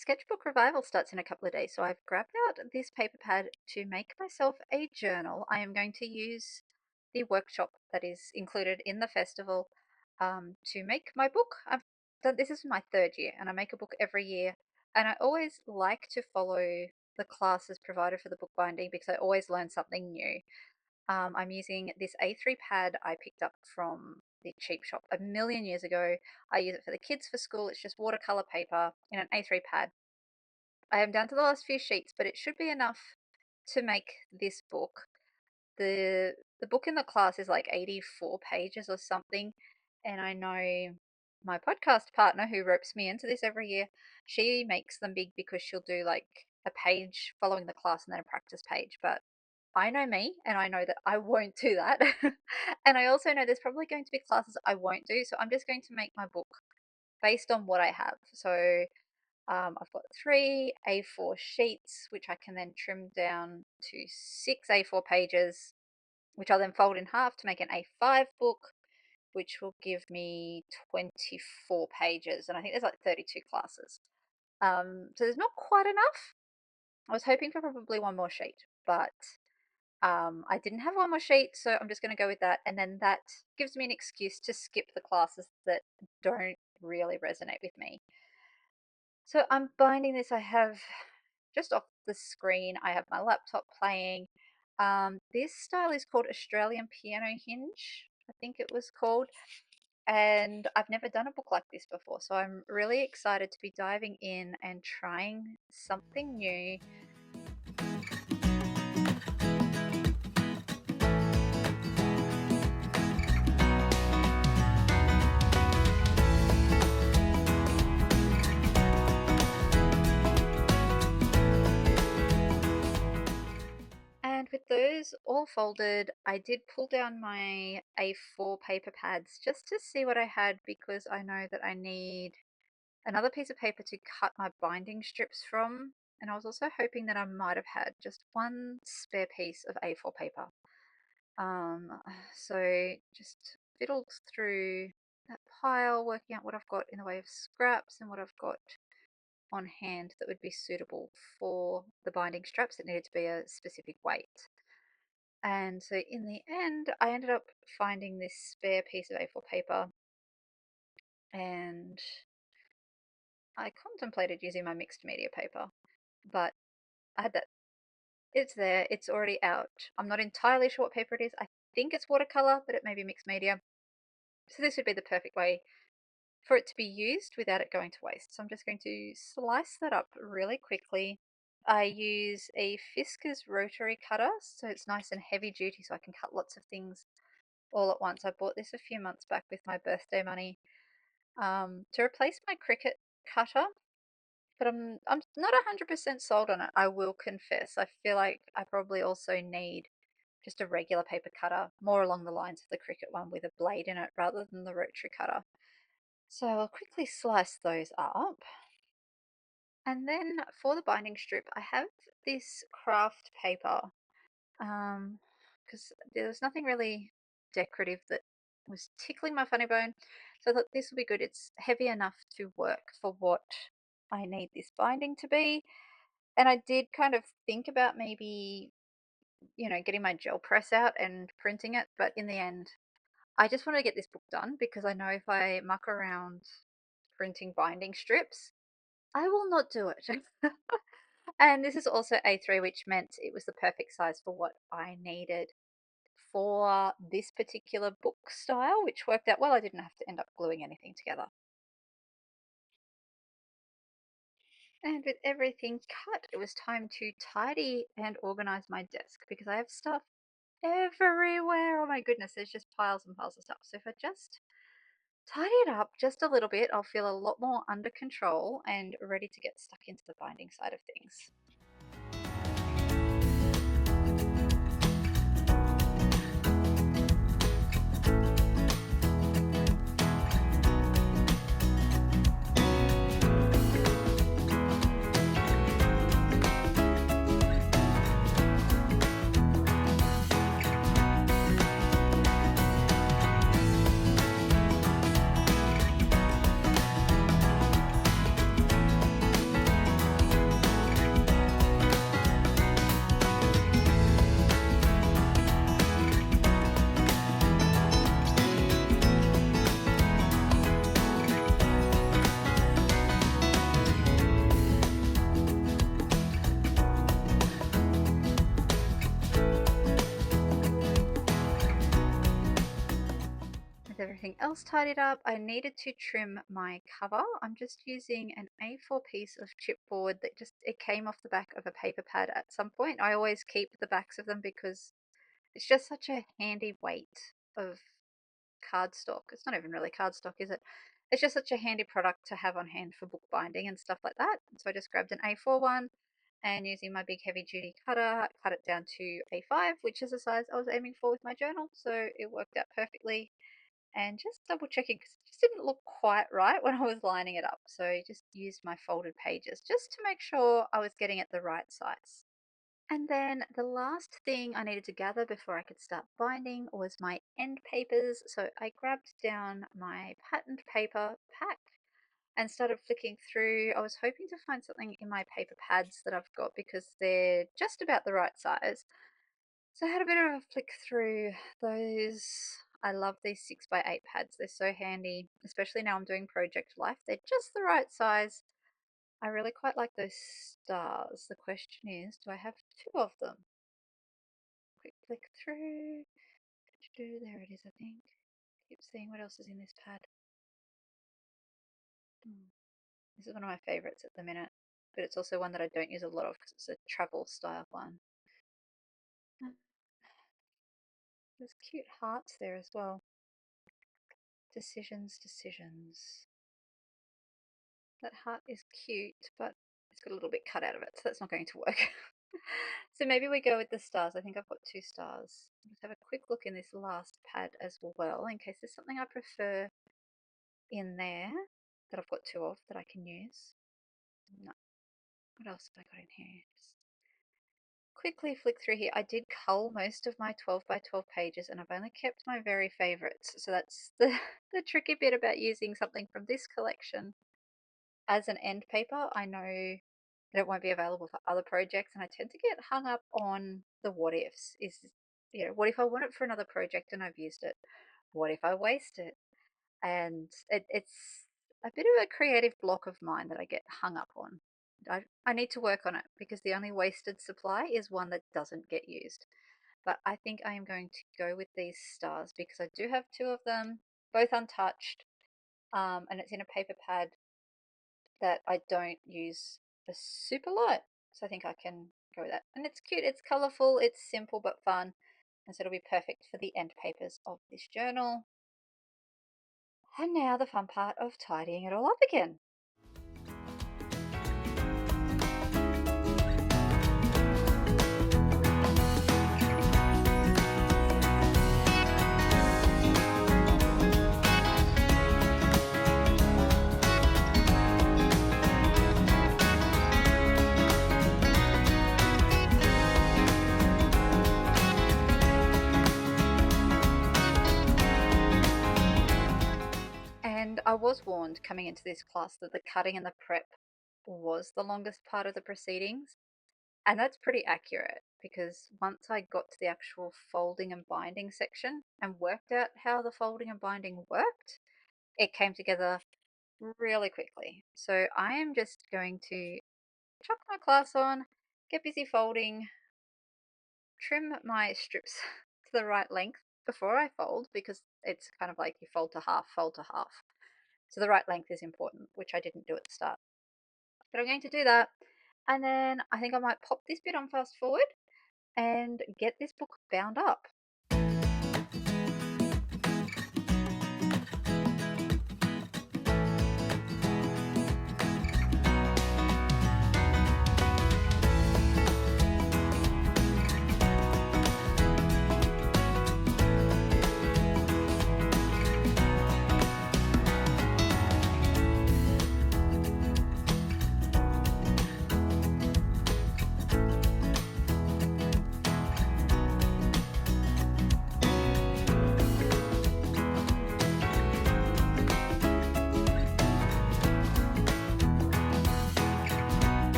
Sketchbook Revival starts in a couple of days, so I've grabbed out this paper pad to make myself a journal. I am going to use the workshop that is included in the festival to make my book. I've done this is my third year, and I make a book every year. And I always like to follow the classes provided for the bookbinding because I always learn something new. I'm using this A3 pad I picked up from the cheap shop a million years ago. I use it for the kids for school. It's just watercolor paper in an A3 pad. I am down to the last few sheets, but it should be enough to make this book. The book in the class is like 84 pages or something, and I know my podcast partner who ropes me into this every year, she makes them big because she'll do like a page following the class and then a practice page. But I know me, and I know that I won't do that. And I also know there's probably going to be classes I won't do, so I'm just going to make my book based on what I have. So I've got 3 A4 sheets, which I can then trim down to 6 A4 pages, which I'll then fold in half to make an A5 book, which will give me 24 pages. And I think there's like 32 classes. So there's not quite enough. I was hoping for probably one more sheet, but I didn't have one more sheet, so I'm just going to go with that. And then that gives me an excuse to skip the classes that don't really resonate with me. So I'm binding this. I have just off the screen, I have my laptop playing. This style is called Australian Piano Hinge, I think it was called. And I've never done a book like this before, so I'm really excited to be diving in and trying something new. And with those all folded, I did pull down my A4 paper pads just to see what I had because I know that I need another piece of paper to cut my binding strips from. And I was also hoping that I might have had just one spare piece of A4 paper. So just fiddled through that pile, working out what I've got in the way of scraps and what I've got on hand that would be suitable for the binding straps that needed to be a specific weight. And so in the end, I ended up finding this spare piece of A4 paper, and I contemplated using my mixed media paper, but I had that. It's there, it's already out. I'm not entirely sure what paper it is. I think it's watercolor, but it may be mixed media. So this would be the perfect way for it to be used without it going to waste. So I'm just going to slice that up really quickly. I use a Fiskars rotary cutter, so it's nice and heavy duty so I can cut lots of things all at once. I bought this a few months back with my birthday money to replace my Cricut cutter, but I'm not 100% sold on it, I will confess. I feel like I probably also need just a regular paper cutter, more along the lines of the Cricut one with a blade in it rather than the rotary cutter. So I'll quickly slice those up. And then for the binding strip, I have this craft paper because there was nothing really decorative that was tickling my funny bone. So I thought this will be good. It's heavy enough to work for what I need this binding to be. And I did kind of think about maybe, getting my gel press out and printing it. But in the end, I just want to get this book done because I know if I muck around printing binding strips, I will not do it. And this is also A3, which meant it was the perfect size for what I needed for this particular book style, which worked out well. I didn't have to end up gluing anything together. And with everything cut, it was time to tidy and organize my desk because I have stuff everywhere. Oh my goodness, there's just piles and piles of stuff. So if I just tidy it up just a little bit, I'll feel a lot more under control and ready to get stuck into the binding side of things. everything else tidied up, I needed to trim my cover. I'm just using an A4 piece of chipboard that it came off the back of a paper pad at some point. I always keep the backs of them because it's just such a handy weight of cardstock. It's not even really cardstock, is it? It's just such a handy product to have on hand for bookbinding and stuff like that. So I just grabbed an A4 one and using my big heavy duty cutter, cut it down to A5, which is the size I was aiming for with my journal. So it worked out perfectly. And just double checking because it just didn't look quite right when I was lining it up. So I just used my folded pages just to make sure I was getting it the right size. And then the last thing I needed to gather before I could start binding was my end papers. So I grabbed down my patterned paper pack and started flicking through. I was hoping to find something in my paper pads that I've got because they're just about the right size. So I had a bit of a flick through those. I love these 6x8 pads. They're so handy, especially now I'm doing project life. They're just the right size. I really quite like those stars. The question is, do I have two of them? Quick flick through. There it is, I think. Keep seeing what else is in this pad. This is one of my favorites at the minute, but it's also one that I don't use a lot of because it's a travel style one. There's cute hearts there as well. Decisions, decisions. That heart is cute, but it's got a little bit cut out of it, so that's not going to work. So maybe we go with the stars. I think I've got two stars. Let's have a quick look in this last pad as well, in case there's something I prefer in there that I've got two of that I can use. No. What else have I got in here? Just quickly flick through here. I did cull most of my 12 by 12 pages and I've only kept my very favorites. So that's the tricky bit about using something from this collection as an end paper. I know that it won't be available for other projects and I tend to get hung up on the what ifs. What if I want it for another project and I've used it? What if I waste it? And it's a bit of a creative block of mine that I get hung up on. I need to work on it because the only wasted supply is one that doesn't get used. But I think I am going to go with these stars because I do have two of them, both untouched, and it's in a paper pad that I don't use a super lot. So I think I can go with that. And it's cute, it's colourful, it's simple but fun. And so it'll be perfect for the end papers of this journal. And now the fun part of tidying it all up again. And I was warned coming into this class that the cutting and the prep was the longest part of the proceedings. And that's pretty accurate because once I got to the actual folding and binding section and worked out how the folding and binding worked, it came together really quickly. So I am just going to chuck my class on, get busy folding, trim my strips to the right length before I fold because it's kind of like you fold to half, fold to half. So the right length is important, which I didn't do at the start. But I'm going to do that. And then I think I might pop this bit on fast forward and get this book bound up.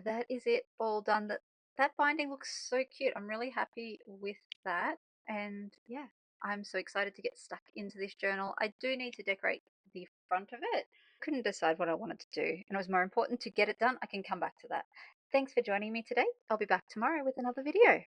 that is it all done. That binding looks so cute. I'm really happy with that. And yeah, I'm so excited to get stuck into this journal. I do need to decorate the front of it. Couldn't decide what I wanted to do, and it was more important to get it done. I can come back to that. Thanks for joining me today. I'll be back tomorrow with another video.